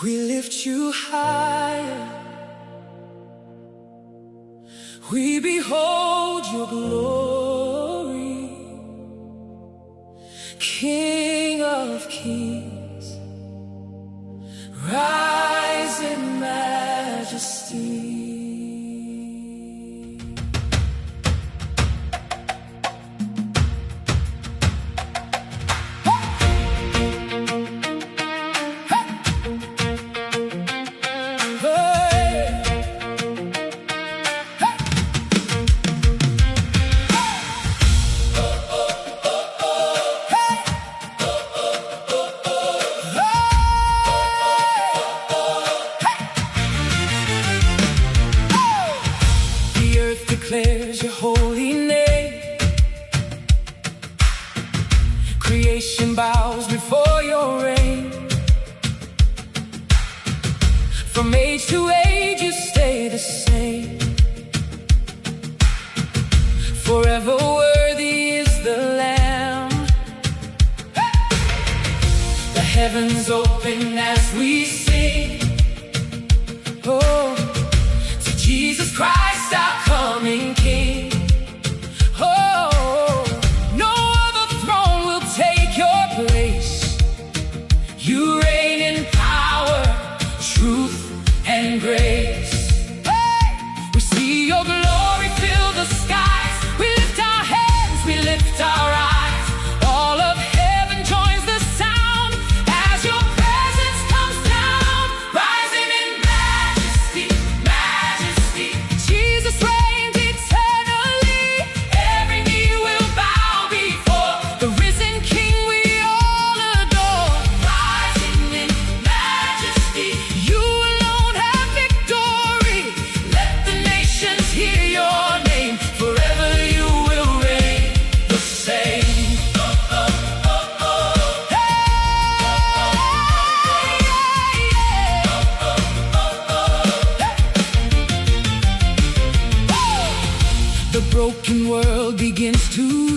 We lift you higher. We behold your glory, King of kings, rise in majesty. Declares your holy name. Creation bows before your reign. From age to age you stay the same. Forever worthy is the Lamb. The heavens open as we sing. Oh, to Jesus Christ our coming King. Oh, no other throne will take your place. You reign in power, truth, and grace. Hey! We see your glory fill the skies. We lift our hands, we lift our eyes. All of heaven joins the sound as your presence comes down, rising in majesty, majesty. Jesus reigns eternally. Every knee will bow before the risen King we all adore. Rising in majesty, you alone have victory. Let the nations hear your name. Forever you will reign the same. The broken world begins to